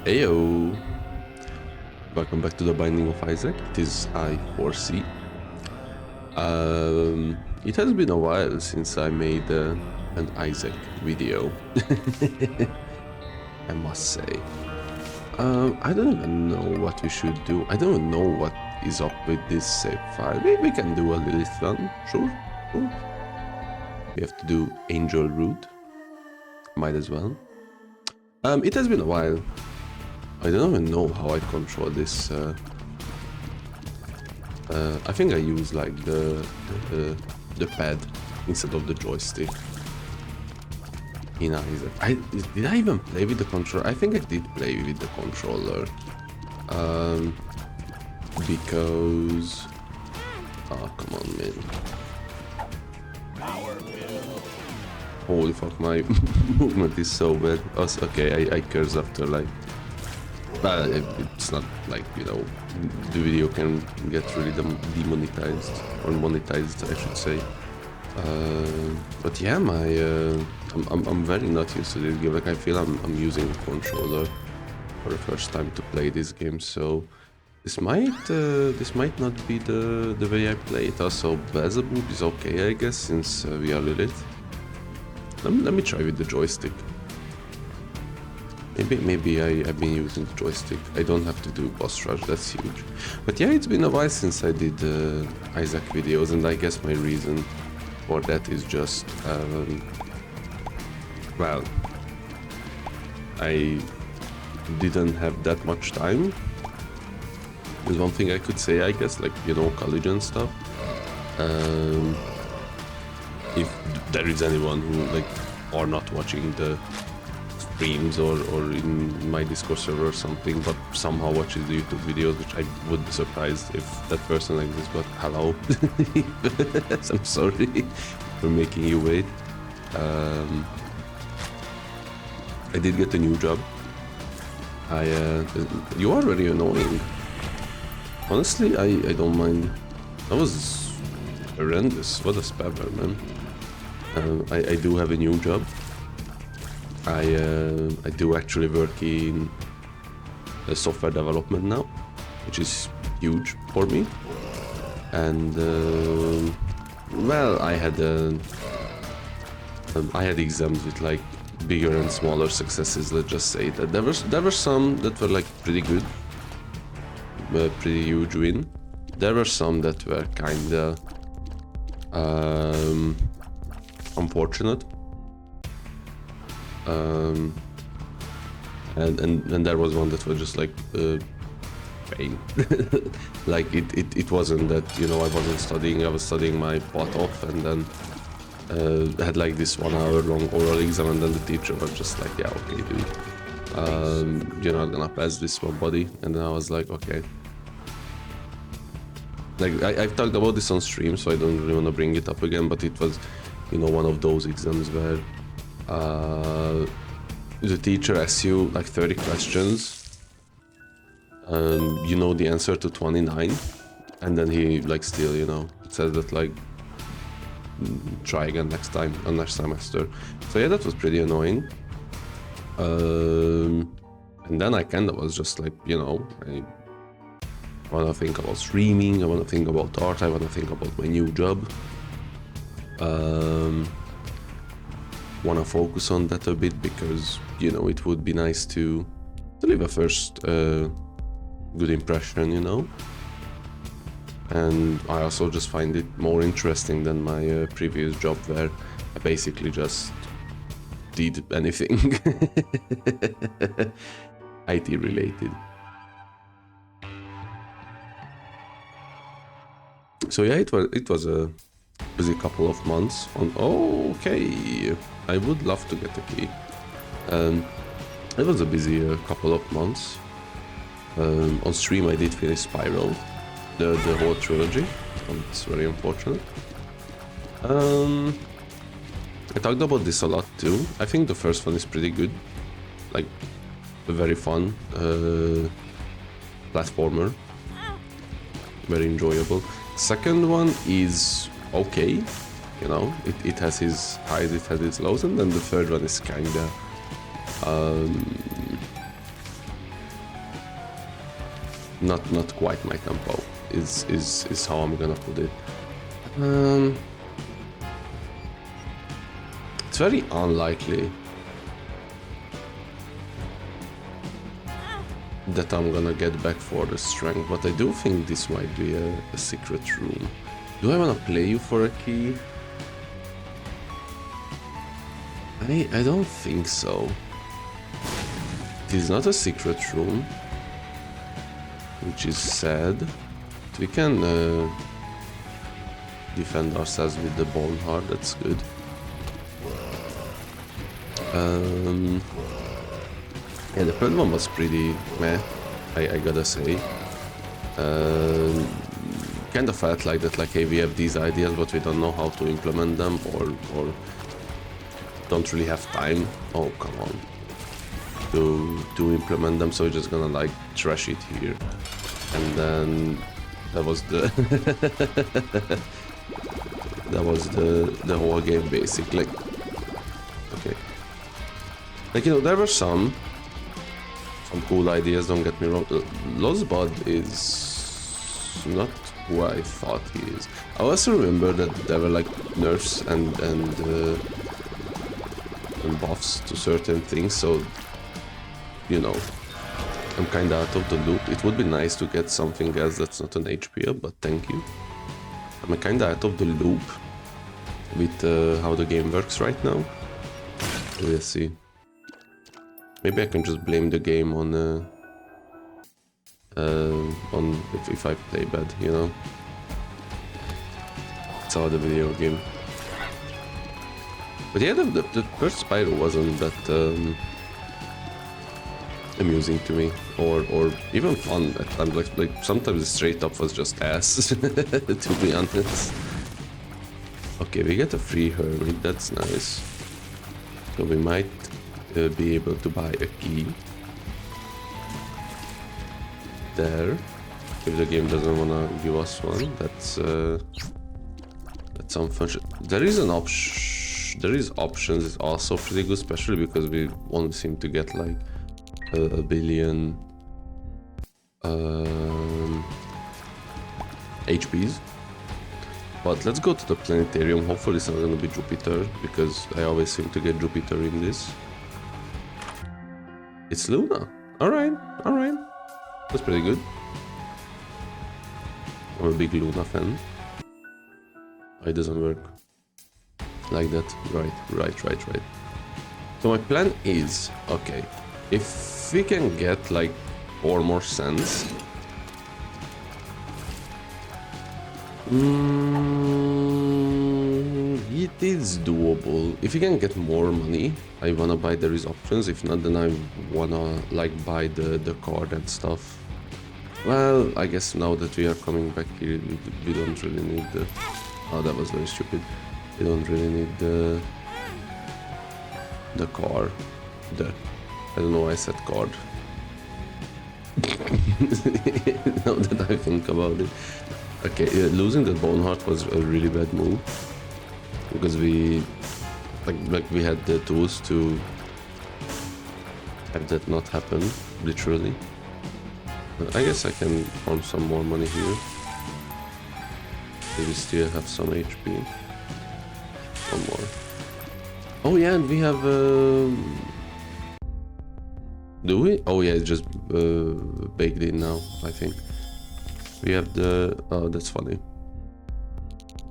Heyo! Welcome back to the Binding of Isaac. It is I4C. It has been a while since I made an Isaac video. I must say. I don't even know what we should do. I don't know what is up with this save file. Maybe we can do a Lilith run. Sure. We have to do Angel Root. Might as well. It has been a while. I don't even know how I control this. I think I use like the pad instead of the joystick in Isaac. Did I even play with the controller? I think I did play with the controller. Because... Oh, come on, man. Holy fuck, my movement is so bad. Okay, I curse after like... But it's not like, you know, the video can get really demonetized, or monetized, I should say. But yeah, I'm very not used to this game. Like I feel I'm using a controller for the first time to play this game, so this might not be the way I play it. Also, Beelzebub is okay, I guess, since we are Lilith. Let me try with the joystick. Maybe I've been using the joystick. I don't have to do boss rush, that's huge. But yeah, it's been a while since I did Isaac videos, and I guess my reason for that is just, well, I didn't have that much time. There's one thing I could say, I guess, like, you know, college and stuff. If there is anyone who, like, are not watching the streams or in my Discord server or something, but somehow watches the YouTube videos, which I would be surprised if that person exists, but hello. I'm sorry for making you wait. I did get a new job. You are very annoying. Honestly, I don't mind. That was horrendous. What a spammer, man. I do have a new job. I do actually work in software development now, which is huge for me. And well, I had exams with like bigger and smaller successes. Let's just say that there were some that were like pretty good, pretty huge win. There were some that were kinda unfortunate. And there was one that was just like pain. Like it wasn't that, you know, I wasn't studying, I was studying my butt off, and then had like this 1 hour long oral exam, and then the teacher was just like, yeah, okay, dude, you're not gonna pass this one, buddy. And then I was like, okay. Like I've talked about this on stream, so I don't really want to bring it up again, but it was, you know, one of those exams where the teacher asks you like 30 questions, you know the answer to 29, and then he like still, you know, says that like try again next time, next semester. So yeah, that was pretty annoying. And then I kind of was just like, you know, I want to think about streaming, I want to think about art, I want to think about my new job. Want to focus on that a bit, because, you know, it would be nice to leave a first good impression, you know. And I also just find it more interesting than my previous job, where I basically just did anything IT related. So yeah, it was a busy couple of months on... Oh, okay, I would love to get a key. It was a busy couple of months. On stream I did finish Spiral, the whole trilogy. It's very unfortunate. I talked about this a lot too. I think the first one is pretty good, like a very fun platformer, very enjoyable. Second one is okay, you know, it has its highs, it has its lows, and then the third one is kinda not quite my tempo is how I'm gonna put it. It's very unlikely that I'm gonna get back for the strength, but I do think this might be a secret room. Do I wanna play you for a key? I don't think so. It is not a secret room, which is sad. We can defend ourselves with the bone heart, that's good. Yeah, the third one was pretty meh, I gotta say. Kind of felt like that, like, hey, we have these ideas, but we don't know how to implement them, or don't really have time. Oh, come on. To implement them, so we're just gonna like trash it here. And then that was the that was the whole game basically. Okay. Like, you know, there were some cool ideas, don't get me wrong. Lozbud is not who I thought he is. I also remember that there were like nerfs and buffs to certain things, so, you know, I'm kinda out of the loop. It would be nice to get something else that's not an HP up, but thank you. I'm kinda out of the loop with how the game works right now. We'll see. Maybe I can just blame the game on if I play bad, you know. It's all the video game. But yeah, the first Spyro wasn't that amusing to me, or even fun at times. Like sometimes the straight up was just ass, to be honest. Okay, we get a free hermit, that's nice. So we might be able to buy a key there. If the game doesn't wanna give us one, that's unfortunate. There is an option. There is options. It's also pretty good, especially because we only seem to get like a billion HPs. But let's go to the planetarium. Hopefully it's not gonna be Jupiter, because I always seem to get Jupiter in this. It's Luna. Alright, alright. That's pretty good. I'm a big Luna fan. It doesn't work like that. Right. So my plan is, okay, if we can get like 4 more cents. It is doable. If you can get more money, I wanna buy there is options. If not, then I wanna like buy the card and stuff. Well, I guess now that we are coming back here, we don't really need the... Oh, that was very stupid. We don't really need the car. I don't know why I said card. Now that I think about it. Okay, losing the bone heart was a really bad move, because we like we had the tools to have that not happen, literally. I guess I can farm some more money here. We still have some HP. One more. Oh yeah, and we have... Do we? Oh yeah, it's just baked in now, I think. We have the... Oh, that's funny.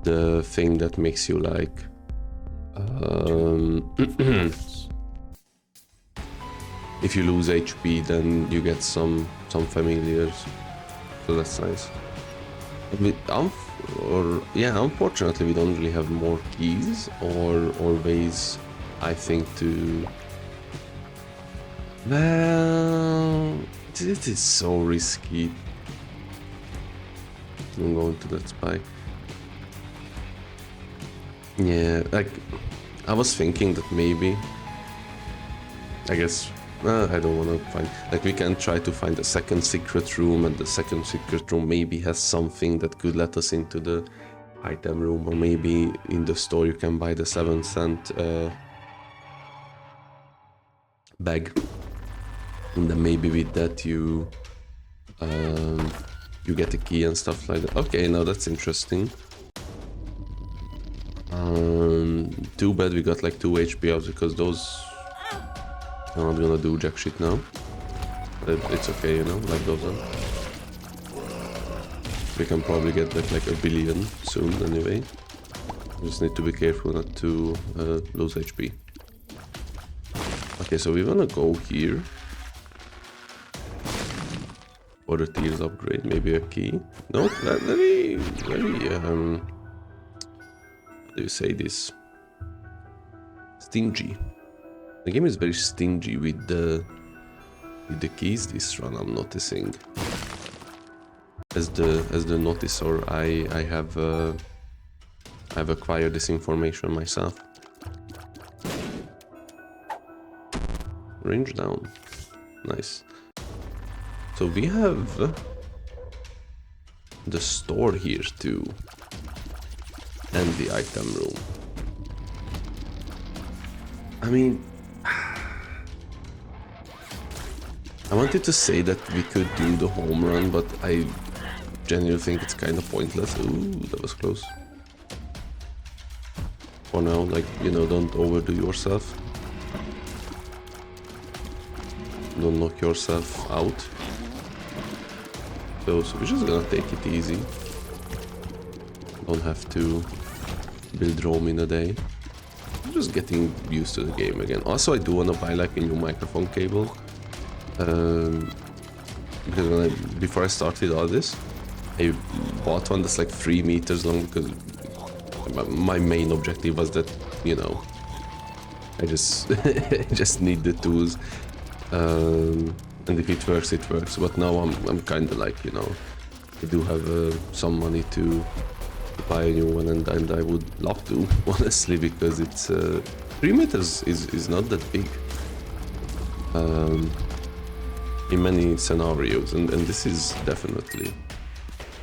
The thing that makes you like... if you lose HP, then you get some familiars. So that's nice. Unfortunately, we don't really have more keys or ways, I think, to... Well, it is so risky. I'm going to that spike. Yeah, like, I was thinking that maybe... I guess... I don't want to find... Like, we can try to find a second secret room, and the second secret room maybe has something that could let us into the item room, or maybe in the store you can buy the 7-cent bag. And then maybe with that you you get a key and stuff like that. Okay, now that's interesting. Too bad we got like 2 HP ups because those are not gonna do jack shit now. But it's okay, you know, like those are. We can probably get back like 1 billion soon anyway. Just need to be careful not to lose HP. Okay, so we wanna go here. For the tiers upgrade, maybe a key. No, very, how do you say this? Stingy. The game is very stingy with the keys this run, I'm noticing. As the noticer, I've acquired this information myself. Range down. Nice. So we have the store here too. And the item room. I mean, I wanted to say that we could do the home run, but I genuinely think it's kind of pointless. Ooh, that was close. For now, like, you know, don't overdo yourself. Don't knock yourself out. So we're just gonna take it easy. Don't have to build Rome in a day. I'm just getting used to the game again. Also, I do want to buy like a new microphone cable. Because before I started all this, I bought one that's like 3 meters long because my main objective was that, you know, I just just need the tools. And if it works, it works. But now I'm kind of like, you know, I do have some money to buy a new one, and I would love to, honestly, because it's 3 meters is not that big in many scenarios, and this is definitely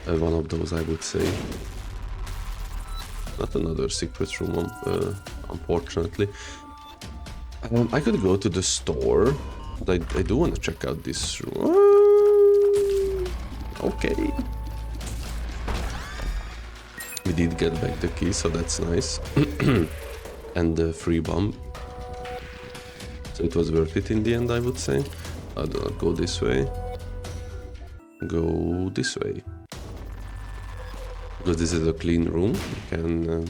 one of those, I would say. Not another secret room, unfortunately. I could go to the store. I do want to check out this room. Okay. We did get back the key, so that's nice. And the free bomb. So it was worth it in the end, I would say. I do not go this way. Go this way. Because this is a clean room. You can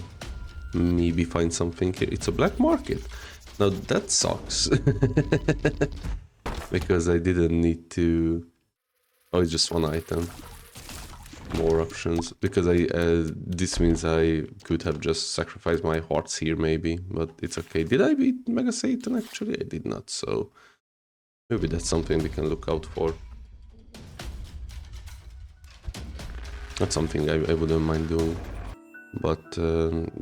maybe find something here. It's a black market. Now that sucks. Because I didn't need to... Oh, it's just one item. More options. Because this means I could have just sacrificed my hearts here maybe. But it's okay. Did I beat Mega Satan? Actually, I did not. So maybe that's something we can look out for. That's something I wouldn't mind doing. But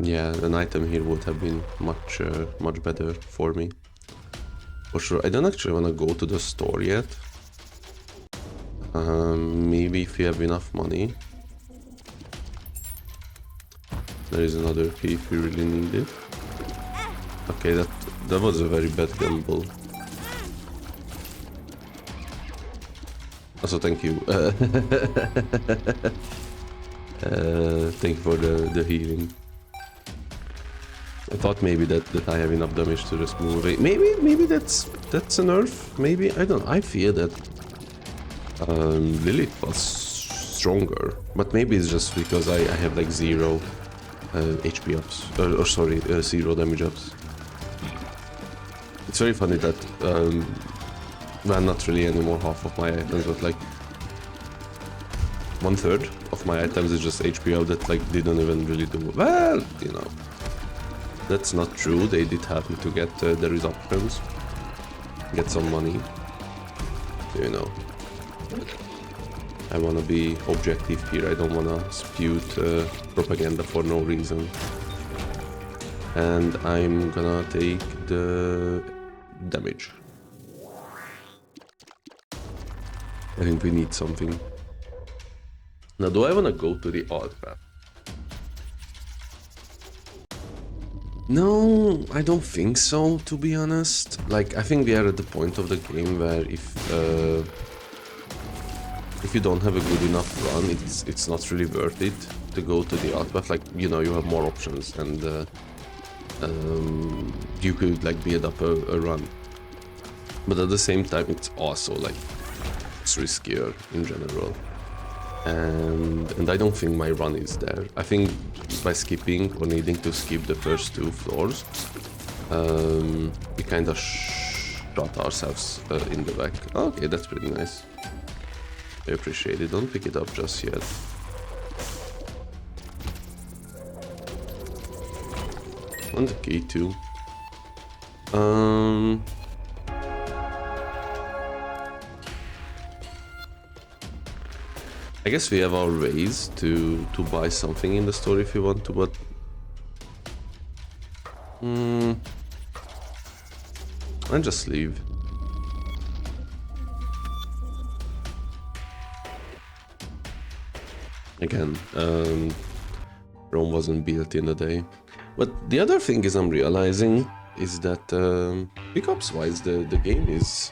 yeah, an item here would have been much better for me. For sure. I don't actually want to go to the store yet. Maybe if we have enough money. There is another key if we really need it. Okay, that was a very bad gamble. Also, thank you. Thank you for the healing. I thought maybe that I have enough damage to just move away. Maybe that's a nerf. Maybe, I don't know. I fear that Lilith was stronger, but maybe it's just because I have like 0 HP ups, or sorry, 0 damage ups. It's very funny that well, not really anymore half of my items, but like 1/3 of my items is just HP up that like didn't even really do well, you know. That's not true. They did help me to get the resumptions, get some money. So, you know, I wanna be objective here. I don't wanna spew propaganda for no reason. And I'm gonna take the damage. I think we need something. Now, do I wanna go to the alt path? No, I don't think so, to be honest. Like, I think we are at the point of the game where if you don't have a good enough run, it's not really worth it to go to the outback. Like, you know, you have more options, and you could like build up a run. But at the same time, it's also like it's riskier in general. And I don't think my run is there. I think by skipping or needing to skip the first 2 floors, we kind of shot ourselves in the back. Okay, that's pretty nice. I appreciate it. Don't pick it up just yet. And the key too. I guess we have our ways to buy something in the store if you want to, but I'll just leave. Again, Rome wasn't built in a day. But the other thing is I'm realizing is that pickups wise the game is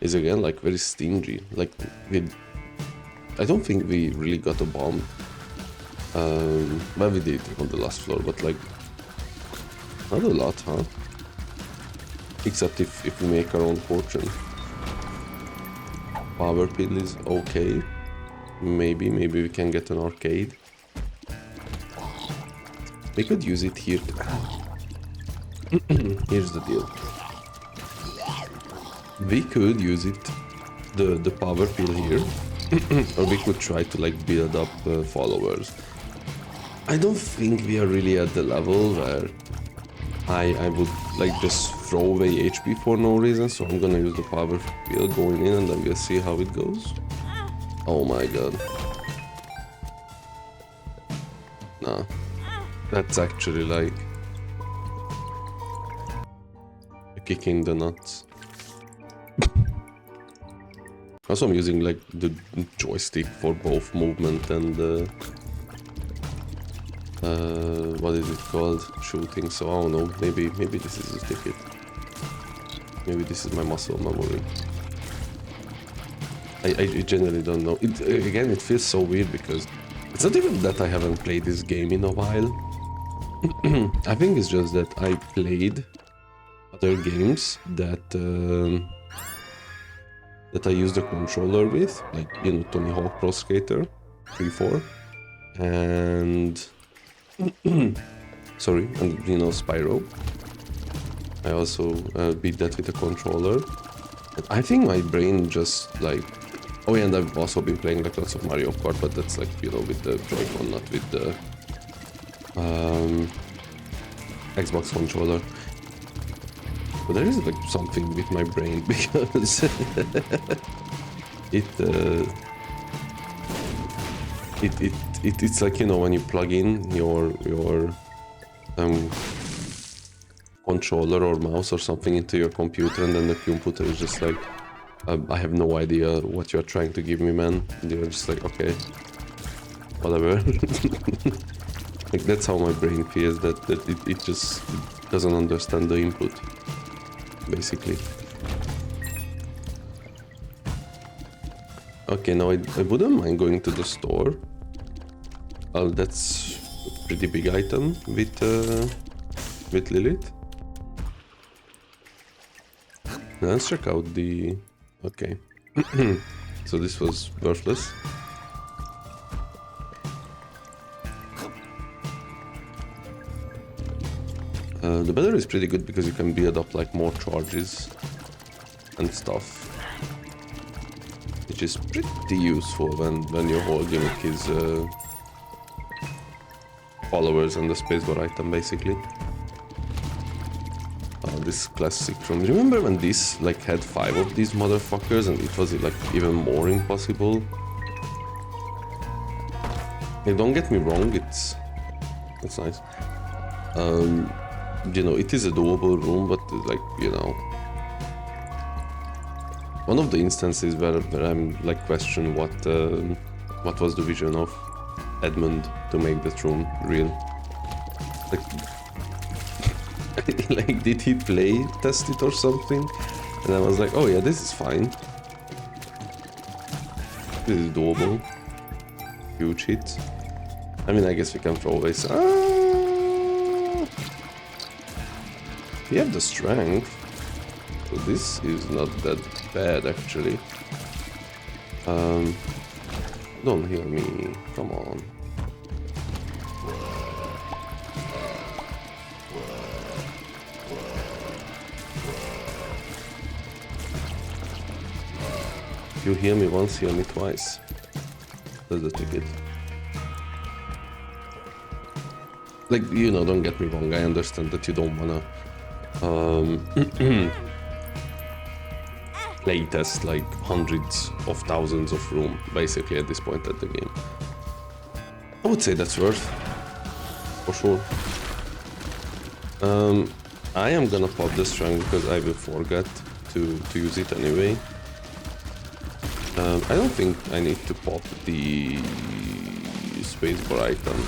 again like very stingy. Like I don't think we really got a bomb. Well, we did on the last floor, but like not a lot, huh? Except if we make our own fortune. Power pill is okay. Maybe we can get an arcade. We could use it here. Here's the deal. We could use it, the power pill here, or we could try to like build up followers. I don't think we are really at the level where I would like just throw away HP for no reason, so I'm gonna use the power pill going in and then we'll see how it goes. Oh my god. Nah. That's actually like a kick in the nuts. Also, I'm using like the joystick for both movement and what is it called? Shooting. So I don't know. Maybe this is a ticket. Maybe this is my muscle memory. I genuinely don't know. Again, it feels so weird because it's not even that I haven't played this game in a while. I think it's just that I played other games that I used a controller with, like, you know, Tony Hawk Pro Skater 3-4, and sorry, and you know, Spyro. I also beat that with a controller. And I think my brain just like, oh yeah, and I've also been playing like lots of Mario Kart, but that's like, you know, with the Joy-Con, not with the Xbox controller. But there is like something with my brain because it's like, you know, when you plug in your controller or mouse or something into your computer, and then the computer is just like, I have no idea what you're trying to give me, man. And you're just like, okay, whatever. Like, that's how my brain feels, that it just doesn't understand the input, basically. Okay, now I wouldn't mind going to the store. That's a pretty big item with Lilith. Now let's check out the... Okay. So this was worthless. The battery is pretty good because you can build up like more charges and stuff, which is pretty useful when your whole gimmick is followers and the spacebar item, basically. This classic from... Remember when this like had 5 of these motherfuckers and it was like even more impossible? Hey, don't get me wrong, it's nice. You know, it is a doable room, but like, you know, one of the instances where I'm like question what was the vision of Edmund to make that room real. Like, like, did he play test it or something? And I was like, oh yeah, this is fine. This is doable. Huge hit. I mean, I guess we can throw away some... We have the strength. So this is not that bad, actually. Don't heal me. Come on. You heal me once, heal me twice. That's the ticket. Like, you know, don't get me wrong, I understand that you don't wanna playtest like hundreds of thousands of room, basically, at this point at the game. I would say that's worth, for sure. I am gonna pop the strength because I will forget to use it anyway. I don't think I need to pop the spacebar item,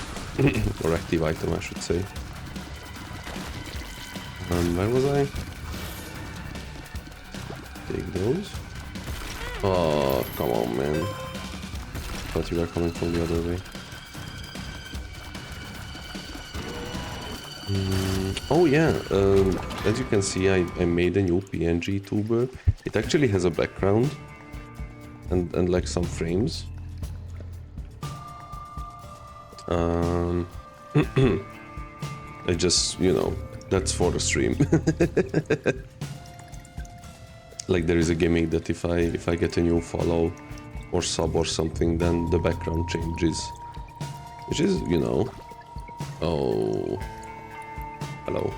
or active item I should say. Where was I? Take those. Oh, come on, man. Thought you were coming from the other way. Oh yeah, as you can see, I made a new PNG tuber. It actually has a background and like some frames. I just, you know, that's for the stream. Like there is a gimmick that if I get a new follow or sub or something, then the background changes, which is, you know, oh, hello.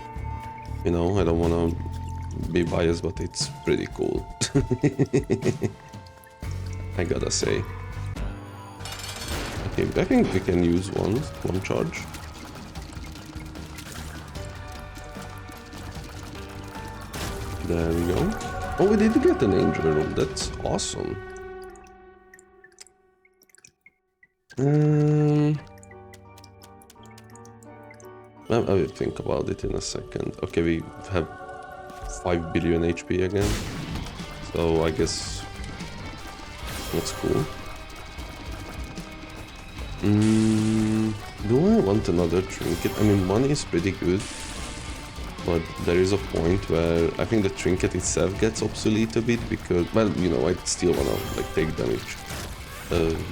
You know, I don't want to be biased, but it's pretty cool. I gotta say. Okay, I think we can use one charge. There we go. Oh, we did get an angel room. That's awesome. I will think about it in a second. Okay, we have 5 billion HP again. So I guess that's cool. Do I want another trinket? I mean, money is pretty good. But there is a point where I think the trinket itself gets obsolete a bit because, well, you know, I still wanna like take damage.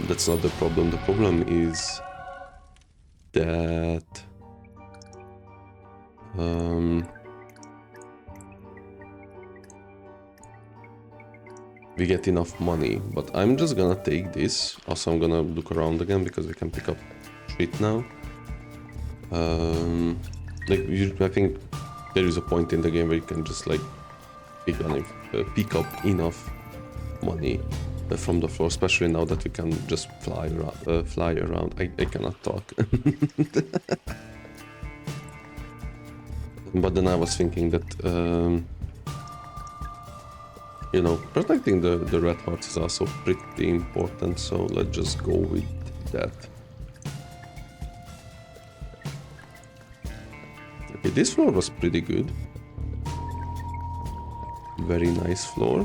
That's not the problem. The problem is that we get enough money. But I'm just gonna take this. Also, I'm gonna look around again because we can pick up shit now. Like I think there is a point in the game where you can just like pick up enough money from the floor, especially now that we can just fly around. I cannot talk. But then I was thinking that you know, protecting the red hearts is also pretty important, so let's just go with that. Okay, this floor was pretty good. Very nice floor.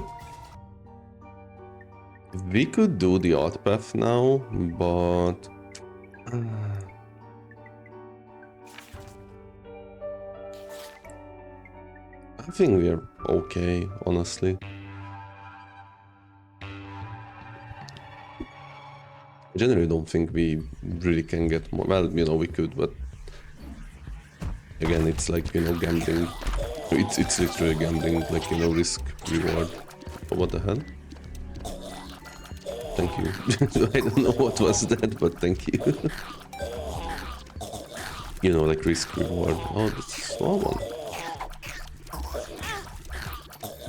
We could do the odd path now, but I think we are okay, honestly. I generally don't think we really can get more. Well, you know, we could, but again, it's like, you know, gambling. It's literally gambling, like, you know, risk reward. Oh, what the hell? Thank you. I don't know what was that, but thank you. You know, like risk reward. Oh, that's a small one.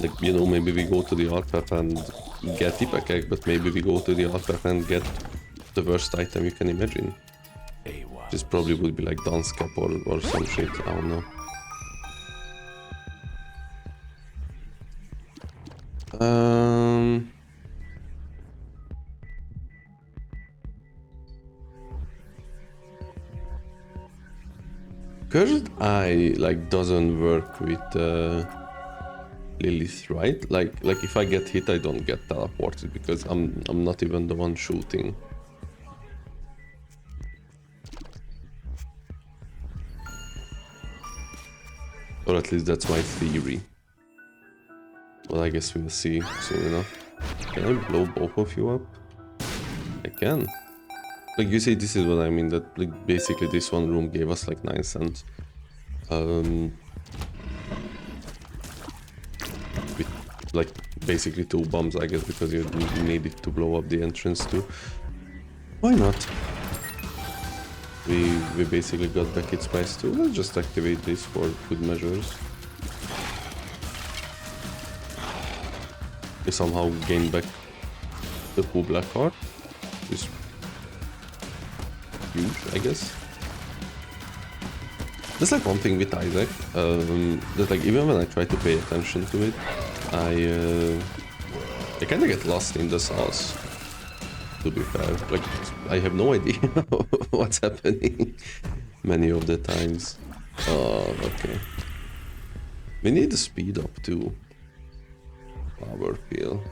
Like, you know, maybe we go to the art path and get the pack, but maybe we go to the art path and get the worst item you can imagine. This probably would be like dance cap or some shit, I don't know. Cursed Eye like doesn't work with Lilith, right? Like if I get hit, I don't get teleported because I'm not even the one shooting. Or at least that's my theory. Well, I guess we'll see soon enough. Can I blow both of you up? I can. Like, you see, this is what I mean, that like basically this one room gave us like 9 cents. With like basically 2 bombs, I guess, because you needed to blow up the entrance too. Why not? We basically got back its price too. Let's just activate this for good measures. We somehow gained back the cool black card. Is huge, I guess. There's like one thing with Isaac, that like even when I try to pay attention to it, I kind of get lost in the sauce. To be fair, like I have no idea what's happening many of the times. Oh, okay. We need the speed up too. Power peel.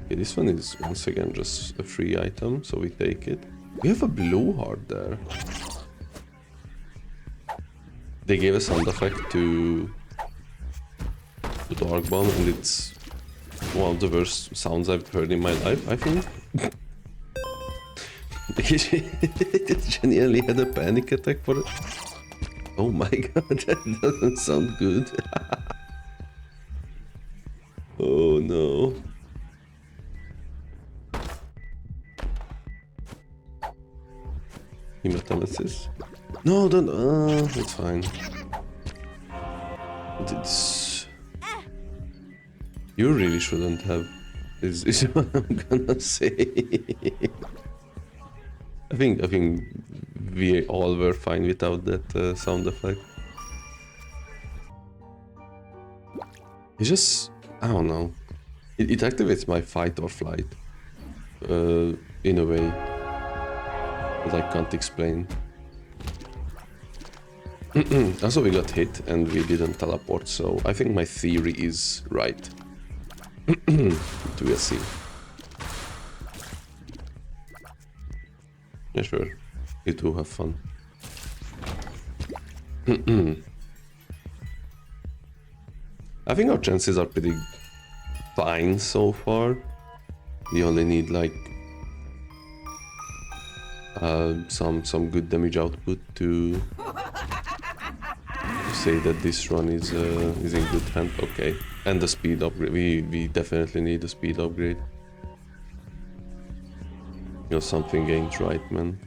Okay, this one is once again just a free item, so we take it. We have a blue heart there. They gave a sound effect to Dark Bomb, and it's one of the worst sounds I've heard in my life, I think. It genuinely had a panic attack for it. Oh my god, that doesn't sound good. Oh no. Hematolysis? No, don't. It's fine. It's. You really shouldn't have. Is what I'm gonna say. I think we all were fine without that sound effect. It's just, I don't know. It activates my fight or flight in a way that I can't explain. Also, we got hit and we didn't teleport, so I think my theory is right. We'll see. Yeah, sure. You two have fun. I think our chances are pretty fine so far. We only need like some good damage output to say that this run is in good hand. Okay, and the speed upgrade. We definitely need a speed upgrade. You know, something ain't right, man.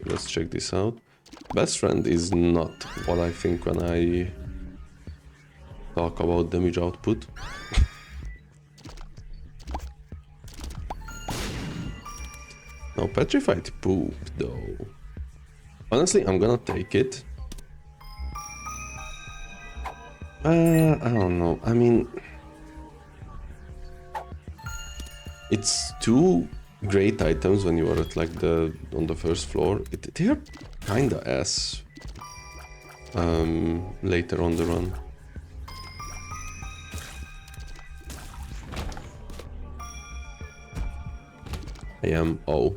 Let's check this out. Best friend is not what I think when I talk about damage output. No, petrified poop though. Honestly, I'm gonna take it. I don't know. I mean, it's two great items when you are at like on the first floor. They are kinda ass later on the run. I am O.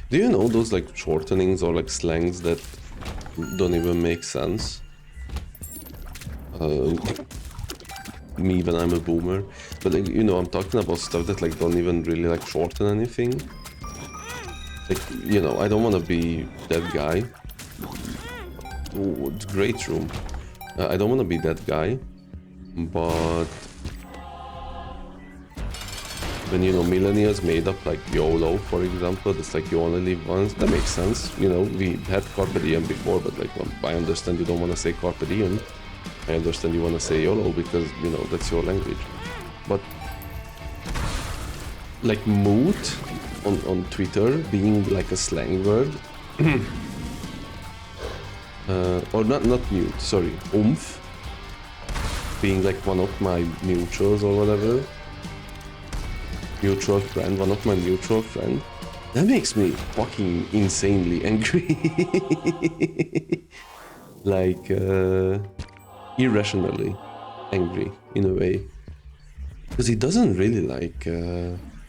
Do you know those like shortenings or like slangs that don't even make sense? Me when I'm a boomer, but like, you know, I'm talking about stuff that like don't even really like shorten anything. Like, you know, I don't want to be that guy. Ooh, great room. I don't want to be that guy, but when, you know, millennials made up like YOLO, for example, it's like you only live once. That makes sense. You know, we had Carpe Diem before, but like, well, I understand you don't want to say Carpe Diem. I understand you want to say YOLO because, you know, that's your language. But like mood on Twitter being like a slang word, or not mute, sorry, oomph being like one of my mutuals or whatever. Mutual friend, one of my mutual friend. That makes me fucking insanely angry. Like, irrationally angry in a way, because he doesn't really like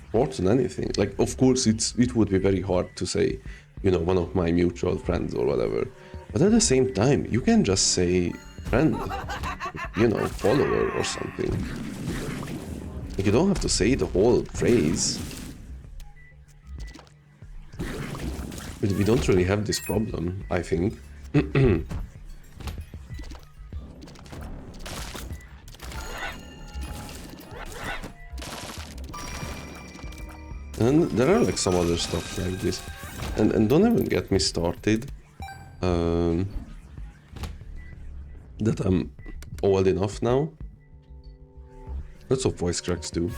sports and anything. Like, of course, it would be very hard to say, you know, one of my mutual friends or whatever, but at the same time, you can just say friend, you know, follower or something. Like, you don't have to say the whole phrase. We don't really have this problem, I think. And there are like some other stuff like this. And don't even get me started that I'm old enough now. Lots of voice cracks too.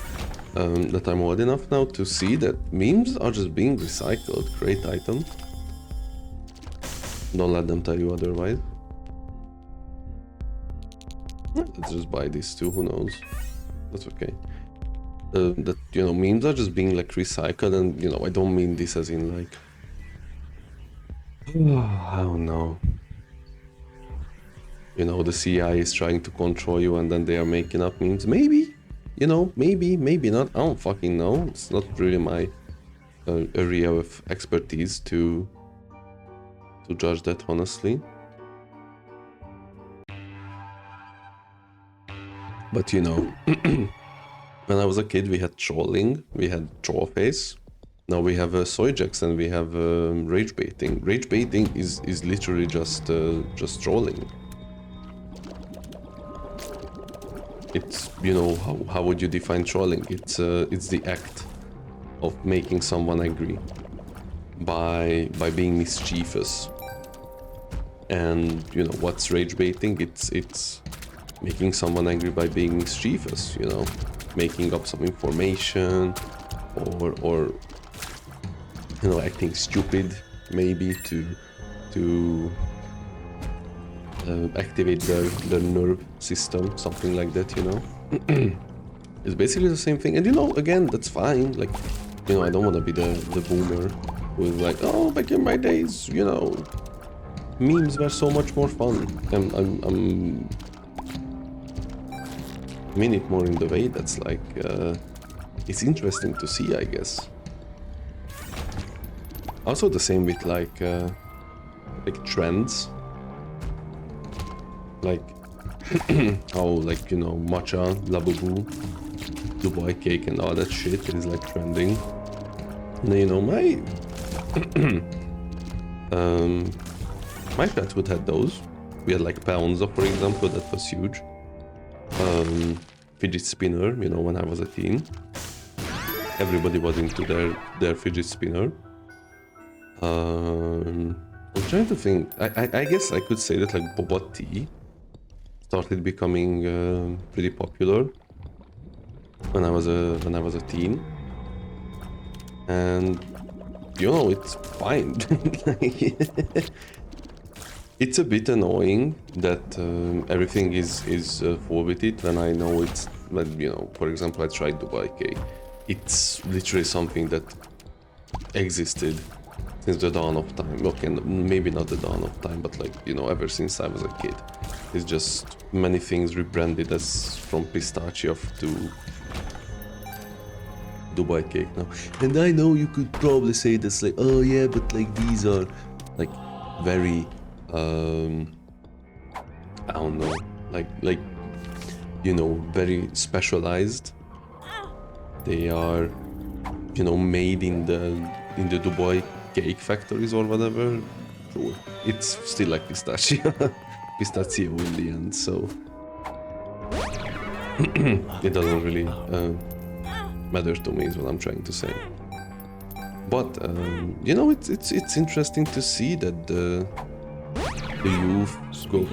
That I'm old enough now to see that memes are just being recycled. Great item. Don't let them tell you otherwise. Let's just buy these two, who knows? That's okay. That, you know, memes are just being like recycled, and you know, I don't mean this as in like, I don't know, you know, the CIA is trying to control you and then they are making up memes. Maybe, you know, maybe not. I don't fucking know. It's not really my area of expertise to judge that, honestly. But you know, when I was a kid, we had trolling, we had trollface. Now we have soyjacks and we have rage baiting. Rage baiting is literally just trolling. It's, you know, how would you define trolling? It's the act of making someone angry by being mischievous. And you know, what's rage baiting? It's making someone angry by being mischievous, you know, making up some information or you know, acting stupid maybe to activate the nerve system, something like that, you know. It's basically the same thing, and you know, again, that's fine. Like, you know, I don't want to be the boomer who's like, oh, back in my days, you know, memes were so much more fun. I'm I mean it more in the way that's like, it's interesting to see, I guess. Also the same with like trends. Like, how, like, you know, matcha, labubu, Dubai cake and all that shit is like trending. And you know, my childhood had those. We had like Peonza, for example, that was huge. Fidget spinner, you know, when I was a teen. Everybody was into their fidget spinner. I'm trying to think. I guess I could say that like boba tea started becoming pretty popular when I was a teen, and you know, it's fine. It's a bit annoying that everything is full with it, when I know it's, you know, for example, I tried Dubai cake. It's literally something that existed since the dawn of time. Okay, maybe not the dawn of time, but like, you know, ever since I was a kid. It's just many things rebranded as from pistachio to Dubai cake now. And I know you could probably say this like, oh yeah, but like these are like very I don't know, like you know, very specialized. They are, you know, made in the Dubai cake factories or whatever. Sure, it's still like pistachio in the end, so it doesn't really matter to me, is what I'm trying to say. But you know, it's interesting to see that the youth go,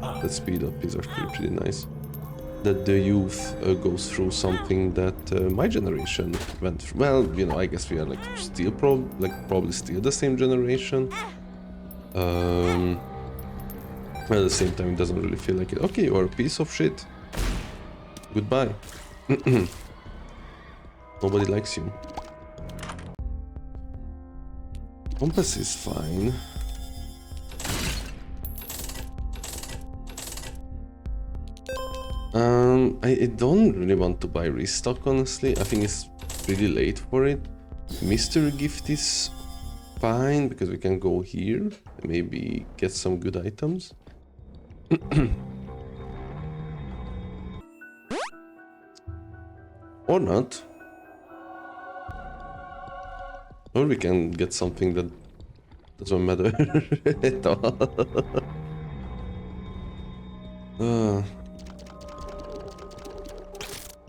oh, the speed up is actually pretty nice. That the youth goes through something that my generation went through. Well, you know, I guess we are like still probably still the same generation. But at the same time, it doesn't really feel like it. Okay, you're a piece of shit. Goodbye. Nobody likes you. Compass is fine. I don't really want to buy restock, honestly. I think it's really late for it. Mystery gift is fine because we can go here and maybe get some good items. Or not. Or we can get something that doesn't matter at all.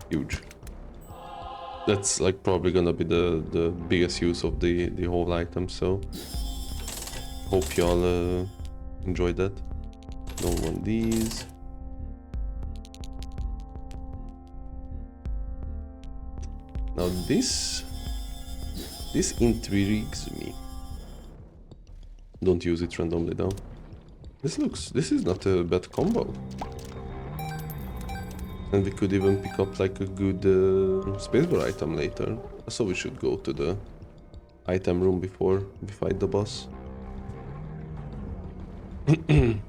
Huge. That's like probably gonna be the biggest use of the whole item, so hope y'all enjoyed that. Don't want these. Now this intrigues me. Don't use it randomly though. This is not a bad combo. And we could even pick up like a good spacebar item later. So we should go to the item room before we fight the boss. And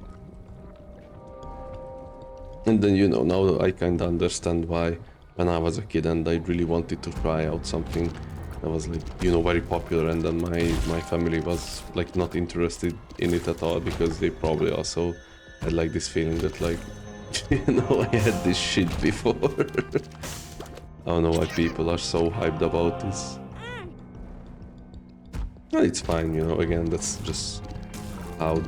then, you know, now I kinda understand why when I was a kid and I really wanted to try out something that was like, you know, very popular, and then my family was like not interested in it at all because they probably also had like this feeling that like, you know, I had this shit before. I don't know why people are so hyped about this. Well, it's fine, you know, again, that's just how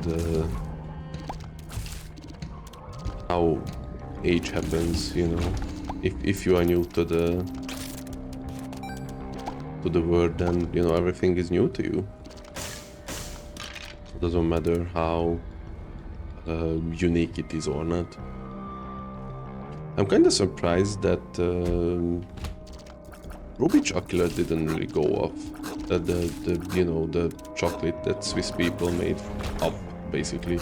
age happens, you know. If you are new to the world, then, you know, everything is new to you. It doesn't matter how unique it is or not. I'm kind of surprised that Ruby chocolate didn't really go off. The you know, the chocolate that Swiss people made up, basically.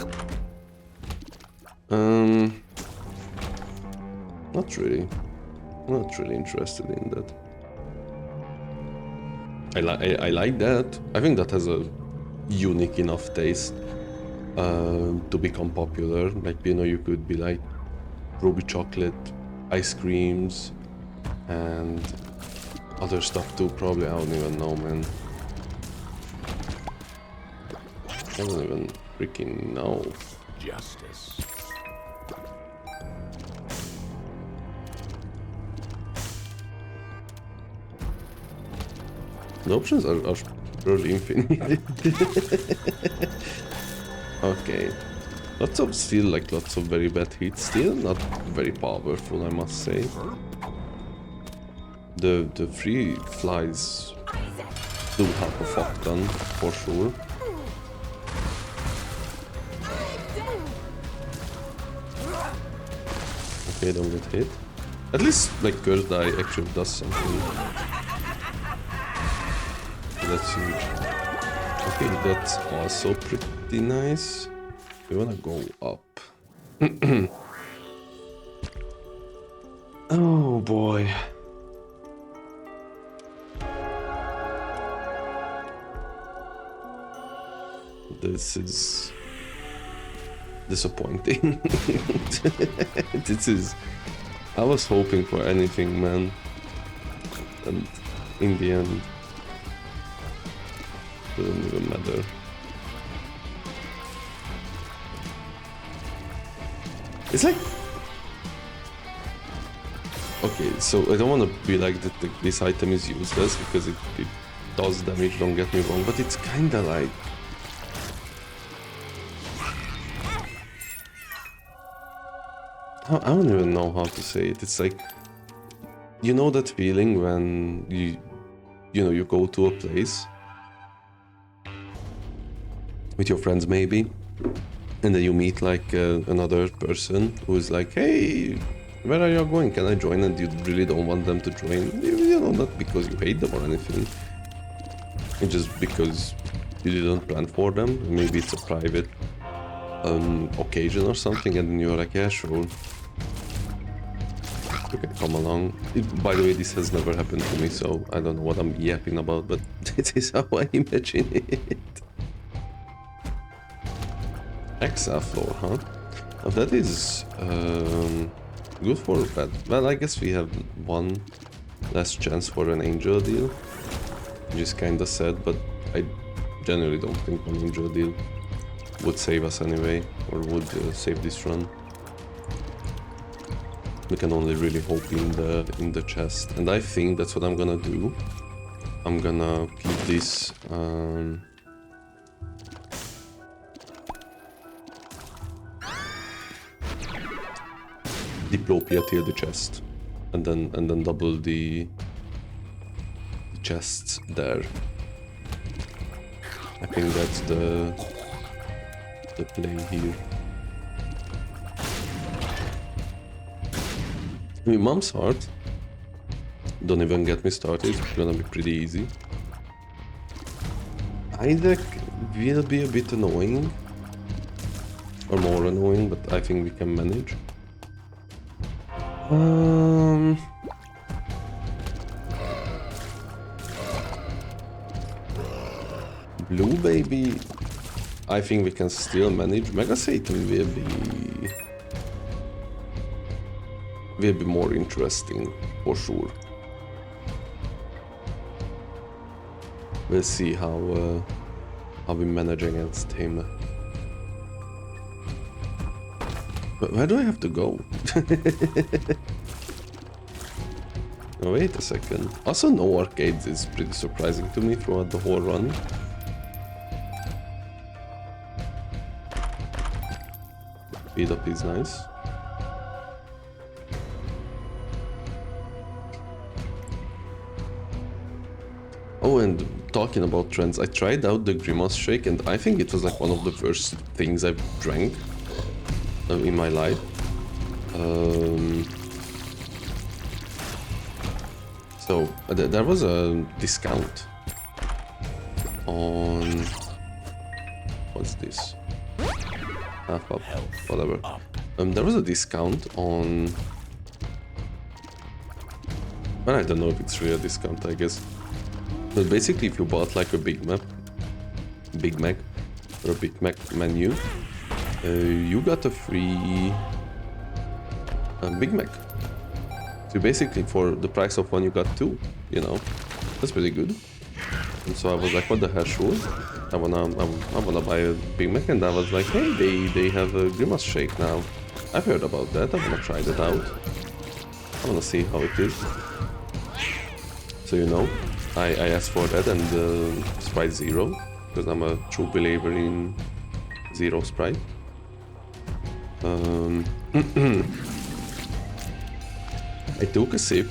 Not really interested in that. I like that. I think that has a unique enough taste to become popular. Like, you know, you could be like ruby chocolate, ice creams, and other stuff too, probably. I don't even know, man. I don't even freaking know. Justice. The options are really infinite. Okay. Lots of very bad hits. Still not very powerful, I must say. The free flies do help a fuck ton, for sure. Okay, don't get hit. At least, like, Curse Die actually does something. That's huge. Okay, that's also pretty nice. We wanna go up. Oh boy. This is disappointing. I was hoping for anything, man. And in the end, doesn't even matter. It's like... Okay, so I don't want to be like that this item is useless, because it does damage, don't get me wrong, but it's kinda like... I don't even know how to say it. It's like... You know that feeling when you know, you go to a place with your friends maybe, and then you meet like another person who is like, hey, where are you going? Can I join? And you really don't want them to join. You know, not because you hate them or anything. It's just because you didn't plan for them. Maybe it's a private occasion or something, and then you're like, yeah, sure. You can come along. By the way, this has never happened to me, so I don't know what I'm yapping about, but this is how I imagine it. Exile floor, huh? Now that is Good for bad. Well, I guess we have one less chance for an angel deal, which is kinda sad, but I generally don't think an angel deal would save us anyway, or would save this run. We can only really hope in the chest, and I think that's what I'm gonna do. I'm gonna keep this Diplopia till the chest, and then double the chests there. I think that's the play here. I mean, Mom's Heart, don't even get me started, it's gonna be pretty easy. Isaac will be a bit annoying, or more annoying, but I think we can manage. Blue Baby, I think we can still manage. Mega Satan will be more interesting, for sure. We'll see how we manage against him. But where do I have to go? Oh, wait a second. Also, no arcades is pretty surprising to me throughout the whole run. Speed up is nice. Oh, and talking about trends, I tried out the Grimace Shake, and I think it was like one of the worst things I've drank in my life. So there was a discount on what's this? Half up, whatever. There was a discount on. Well, I don't know if it's really a discount, I guess. But basically, if you bought like a Big Mac, or a Big Mac menu, you got a free Big Mac. So basically, for the price of one, you got two. You know, that's pretty good. And so I was like, what the hell, sure. I wanna buy a Big Mac, and I was like, hey, they have a Grimace Shake now. I've heard about that. I wanna try that out. I wanna see how it is. So you know, I asked for that and Sprite Zero, because I'm a true believer in Zero Sprite. I took a sip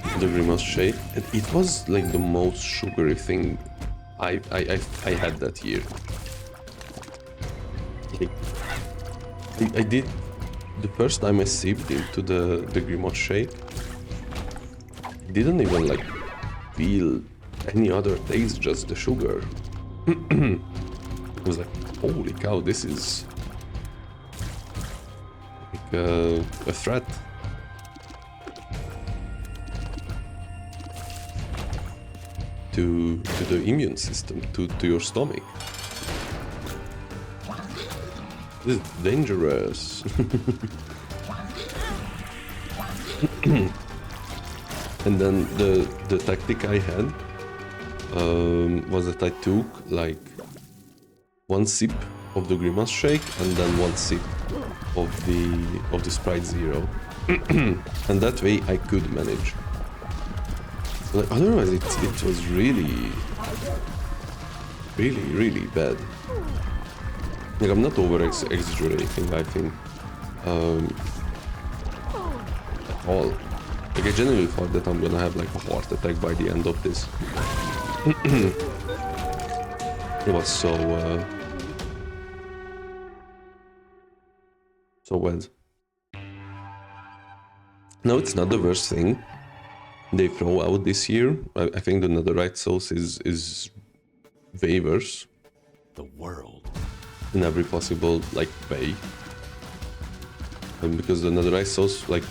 of the Grimace Shake, and it was like the most sugary thing I had that year. Like, I did the first time I sipped into the Grimace Shake. I didn't even like feel any other taste, just the sugar. I was like, holy cow, this is like a threat. To the immune system, to your stomach. This is dangerous. And then the tactic I had was that I took like one sip of the Grimace Shake and then one sip of the Sprite Zero, and that way I could manage. Like, otherwise it was really bad. Like, I'm not exaggerating, I think, at all. Like, I genuinely thought that I'm gonna have like a heart attack by the end of this. It was so bad. No, it's not the worst thing they throw out this year. I think the netherite sauce is way worse. The world. In every possible like way. Because the netherite sauce like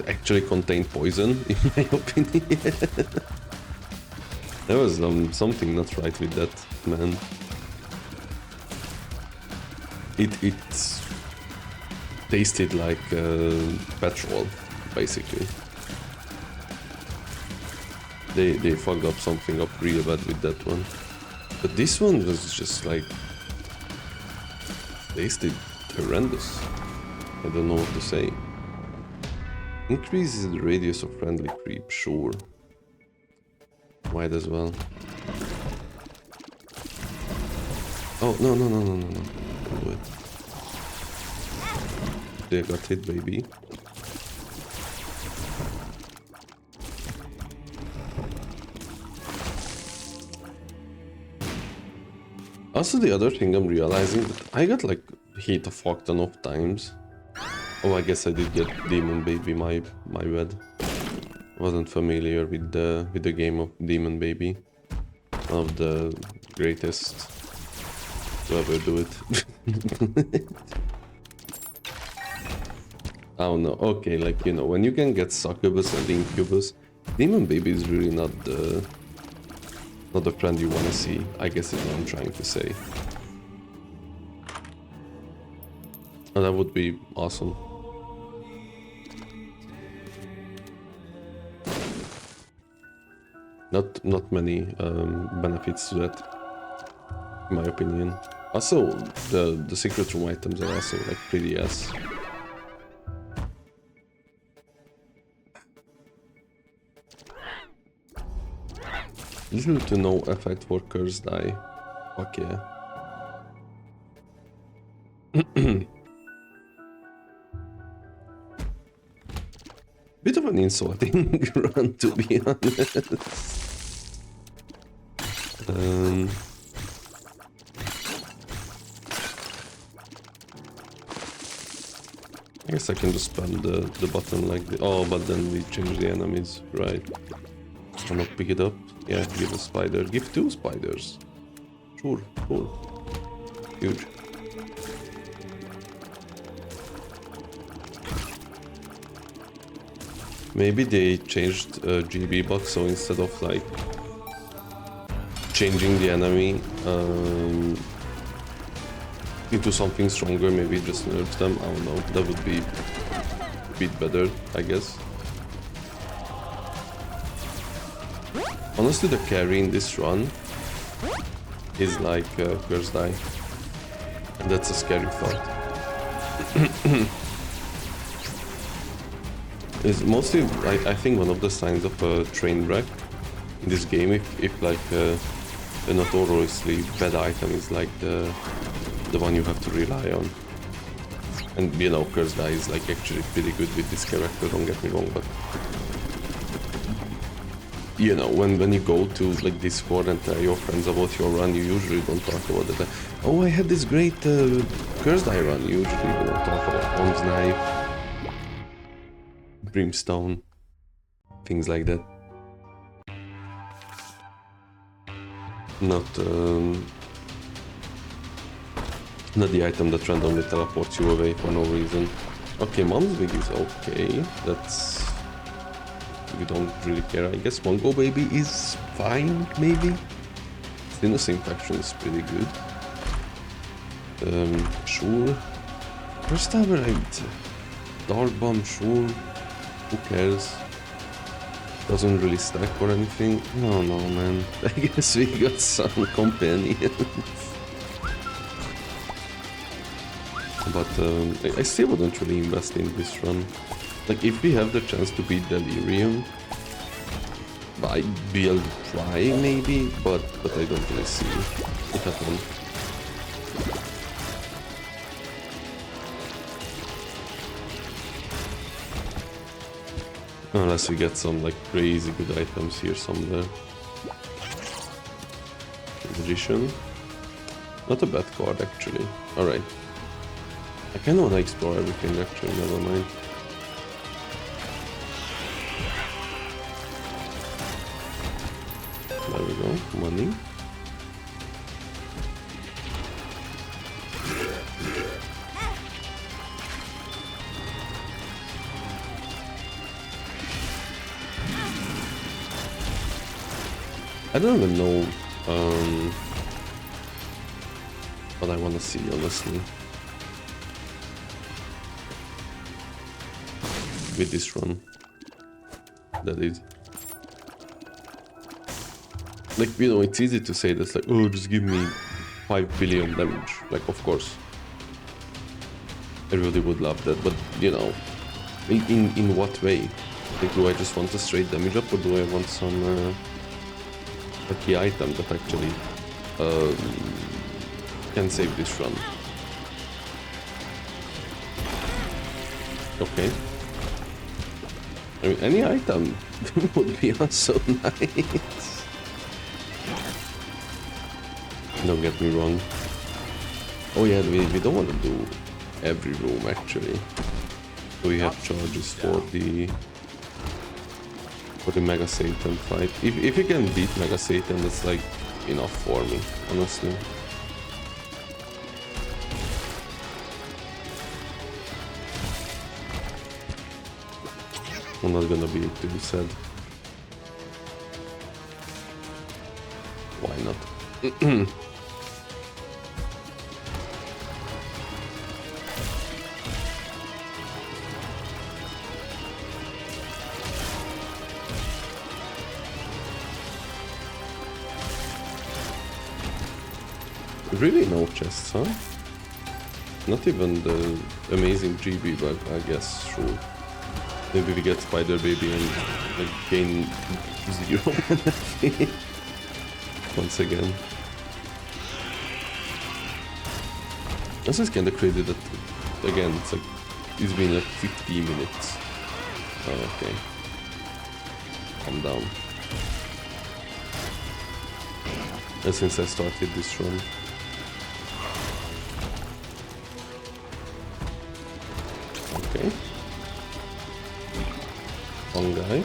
actually contained poison, in my opinion. There was something not right with that, man. tasted like petrol, basically. They fucked up something up real bad with that one. But this one was just like... tasted horrendous. I don't know what to say. Increases the radius of friendly creep, sure. Might as well. Oh, no. Don't do it. They got hit, baby. Also, the other thing I'm realizing that I got like hit a fuck ton of times. Oh, I guess I did get Demon Baby, my bad. Wasn't familiar with the game of Demon Baby. One of the greatest to ever do it. I don't know. Okay, like, you know, when you can get Succubus and Incubus, Demon Baby is really not the friend you want to see, I guess is what I'm trying to say. And that would be awesome. Not many benefits to that, in my opinion. Also, the secret room items are also like pretty ass. Little to no effect for curse die. Fuck yeah. Bit of an insulting run, to be honest. I guess I can just spam the button like the... Oh, but then we change the enemies, right? Cannot pick it up. Yeah, give a spider. Give 2 spiders. Sure, cool. Huge. Maybe they changed GB bugs, so instead of like changing the enemy into something stronger, maybe just nerf them. I don't know. That would be a bit better, I guess. Honestly, the carry in this run is like curse die, and that's a scary thought. It's mostly, I think, one of the signs of a train wreck in this game. If like a notoriously bad item is like the one you have to rely on, and you know, curse die is like actually pretty good with this character. Don't get me wrong, but. You know, when you go to like Discord and tell your friends about your run, you usually don't talk about it. Oh, I had this great curse die run. You usually don't talk about Bomb's Knife, Brimstone, things like that. Not the item that randomly teleports you away for no reason. Okay, Mom's Wig is okay. That's... we don't really care, I guess. Mongo Baby is fine, maybe. Innocent Faction is pretty good. Sure. First Tower, Dark Bomb, sure. Who cares? Doesn't really stack or anything. No, man. I guess we got some companions. But I still wouldn't really invest in this run. Like, if we have the chance to beat Delirium, I'd be able to try, maybe, but I don't really see it happen. Unless we get some, like, crazy good items here somewhere. Magician. Not a bad card, actually. Alright. I kinda wanna explore everything, actually, never mind. There we go, money. I don't even know what I want to see, honestly. with this run. That is. Like, you know, it's easy to say that's like, oh, just give me 5 billion damage. Like, of course. Everybody would love that, but, you know, in what way? Like, do I just want a straight damage up, or do I want some a key item that actually can save this run? Okay. I mean, any item would be also nice. Don't get me wrong. Oh yeah, we don't want to do every room actually. So we have charges for the Mega Satan fight. If you can beat Mega Satan, that's like enough for me, honestly. I'm not gonna be too sad. Why not? Really no chests, huh? Not even the amazing GB bug, I guess, sure. Maybe we get Spider Baby and like, gain 0 energy once again. This is kinda crazy that, again, it's been like 50 minutes. Oh, okay. Calm down. And since I started this run. Okay. One guy.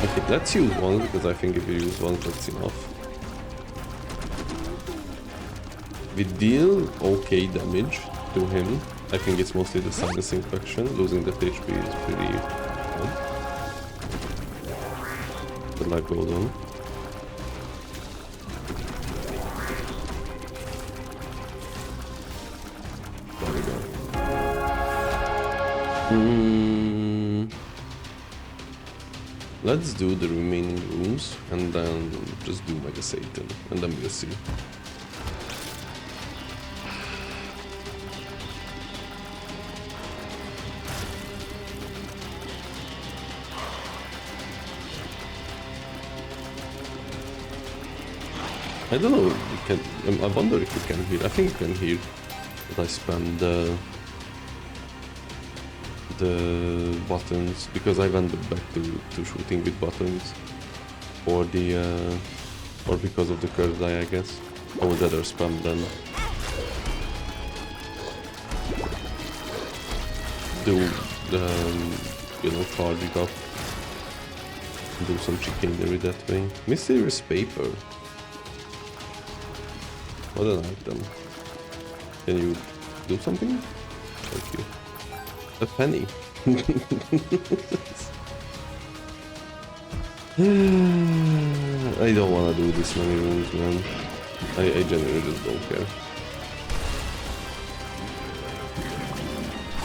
Okay, let's use one, because I think if you use one, that's enough. We deal okay damage to him. I think it's mostly the sinus infection. Losing that HP is pretty fun. The life goes on. There we go. Let's do the remaining rooms and then just do Mega Satan and then we'll see. I don't know, you can, I wonder if you can hear. I think you can hear that I spam the buttons, because I went back to shooting with buttons for the or because of the curved eye, I guess. I would rather spam than do you know, charge it up, do some chicanery that way. Mysterious paper. What an item. Can you do something? Thank you. A penny. I don't want to do this many rooms, man. I genuinely just don't care.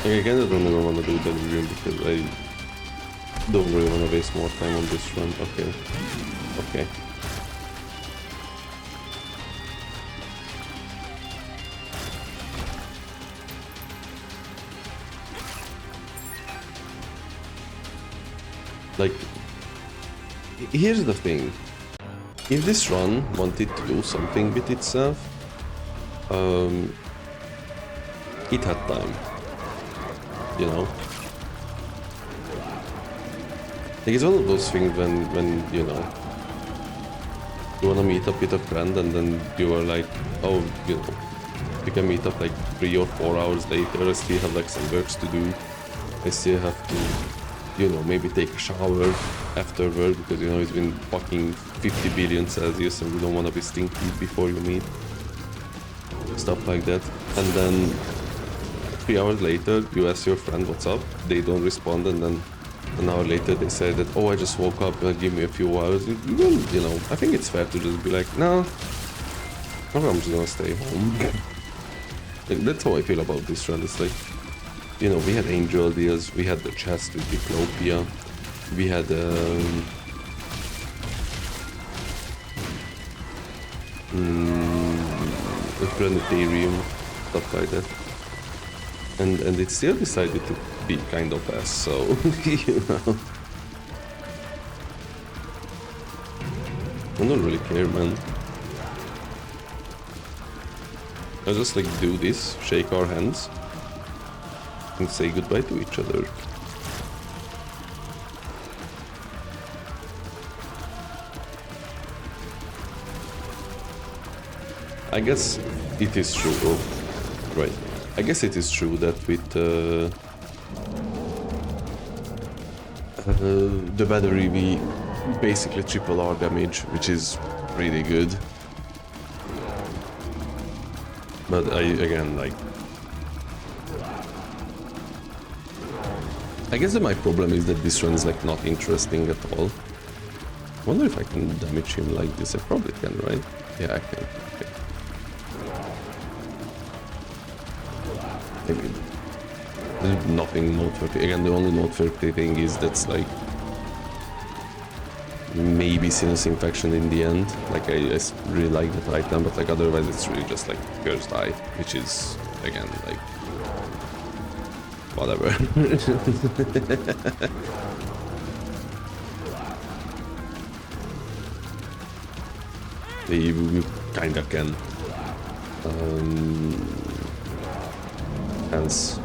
Like, I kind of don't ever want to do that room because I don't really want to waste more time on this run. Okay. Okay. Like, here's the thing. If this run wanted to do something with itself, it had time, you know? Like, it's one of those things when you know, you wanna meet up with a friend and then you are like, oh, you know, we can meet up like 3 or 4 hours later, I still have like some works to do, I still have to, you know, maybe take a shower afterward because, you know, it's been fucking 50 billion Celsius and you don't want to be stinky before you meet. Stuff like that. And then 3 hours later, you ask your friend what's up, they don't respond, and then an hour later they say that, oh, I just woke up, give me a few hours. You know, I think it's fair to just be like, no, Or I'm just gonna stay home. Like, that's how I feel about this run. It's like, you know, we had angel deals, we had the chest with Diplopia, we had a planetarium, stuff like that. And it still decided to be kind of ass, so, you know. I don't really care, man. I just like do this, shake our hands, and say goodbye to each other. I guess it is true, oh, right. I guess it is true that with the battery we basically triple our damage, which is really good. But again, like, I guess that my problem is that this run is like not interesting at all. I wonder if I can damage him like this. I probably can, right? Yeah, I can. Okay. Maybe there's nothing noteworthy. Again, the only noteworthy thing is that's like maybe sinus infection in the end. Like I really like that item, but like otherwise it's really just like cursed eye, which is again like whatever. You kinda can. Hence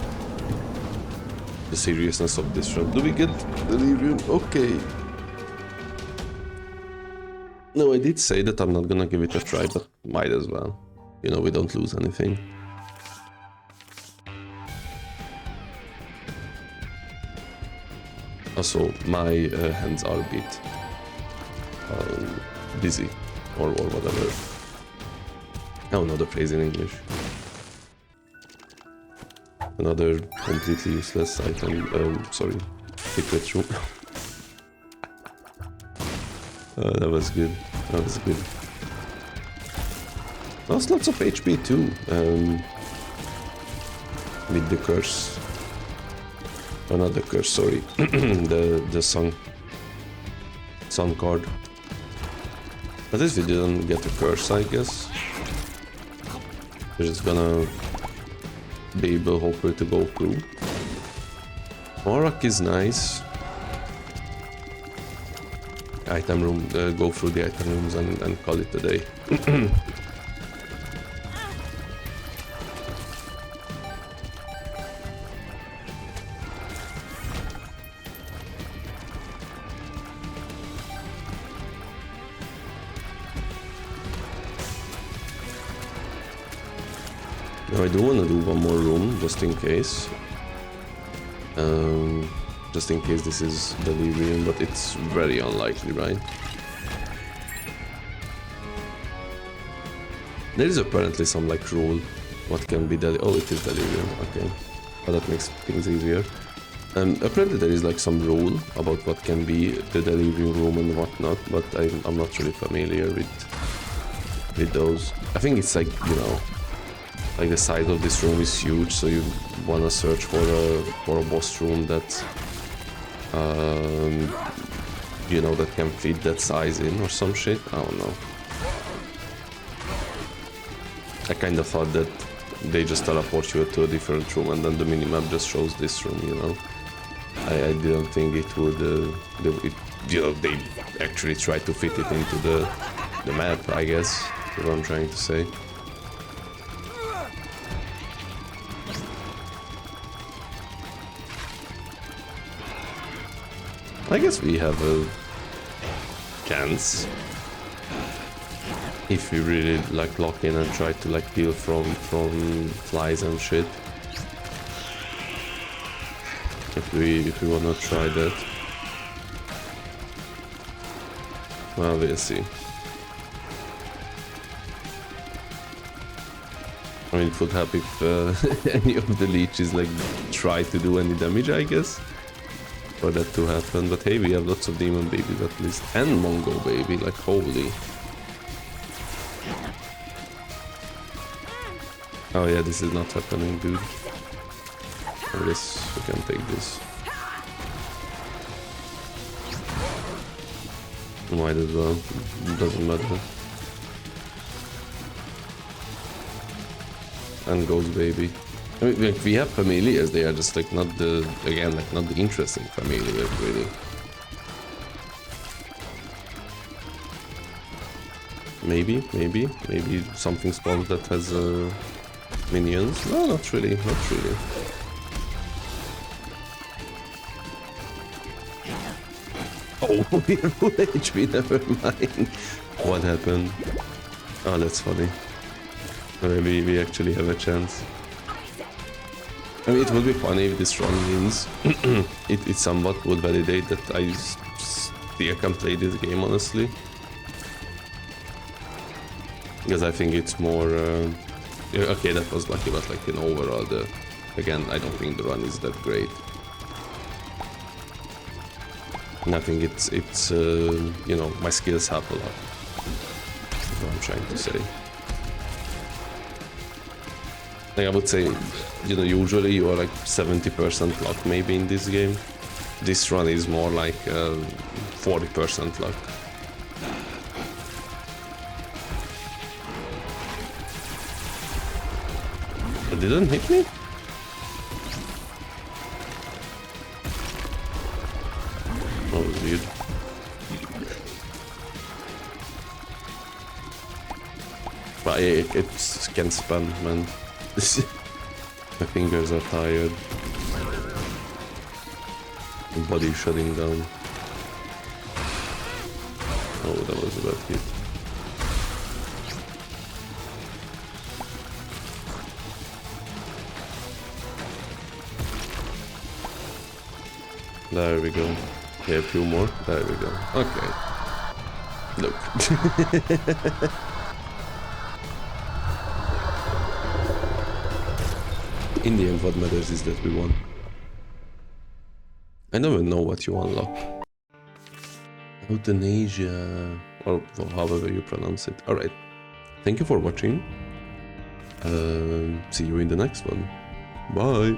the seriousness of this run. Do we get delirium? Okay. No, I did say that I'm not gonna give it a try, but might as well. You know, we don't lose anything. Also, my hands are a bit busy, or whatever. I don't know the phrase in English. Another completely useless item. Sorry, secret room. That was good. That was good. Lost lots of HP too. With the curse. Oh, not the curse, sorry. the sun card. At least we didn't get a curse, I guess. We're just gonna be able, hopefully, to go through. Aurak is nice. Item room, go through the item rooms and call it a day. Now I do want to do one more room, just in case. Just in case this is delirium, but it's very unlikely, right? There is apparently some like rule what can be oh, it is delirium, okay. But that makes things easier. Apparently there is like some rule about what can be the delirium room and whatnot, but I'm not really familiar with those. I think it's like, you know, like the size of this room is huge, so you wanna search for a boss room that you know, that can fit that size in or some shit. I don't know. I kind of thought that they just teleport you to a different room and then the minimap just shows this room, you know. I didn't think it would, you know, they actually tried to fit it into the map, I guess, is what I'm trying to say. I guess we have a chance if we really like lock in and try to like peel from flies and shit. If we wanna try that, well, we'll see. I mean, it would help if any of the leeches like try to do any damage, I guess, for that to happen. But hey, we have lots of demon babies at least, and Mongo baby, like holy. Oh yeah, this is not happening, dude. I guess we can take this. Might as well. Doesn't matter. And goes baby. I mean, like, we have familiars, they are just like not the, again, like not the interesting familiars really. Maybe something spawns that has minions. No, not really, not really. Oh, we have full HP, never mind. What happened? Oh, that's funny. Maybe we actually have a chance. I mean, it would be funny if this run wins. it somewhat would validate that I still can play this game, honestly. Because I think it's more... okay, that was lucky, but like in overall, again, I don't think the run is that great. And I think it's you know, my skills help a lot. That's what I'm trying to say. Like I would say, you know, usually you are like 70% luck maybe in this game. This run is more like 40% luck. It didn't hit me? Oh, weird. But it can spam, man. My fingers are tired. My body shutting down. Oh, that was a bad hit. There we go. Yeah, a few more. There we go. Okay. Look. In the end, what matters is that we won. I don't even know what you unlock. Euthanasia, or however you pronounce it. Alright. Thank you for watching. See you in the next one. Bye.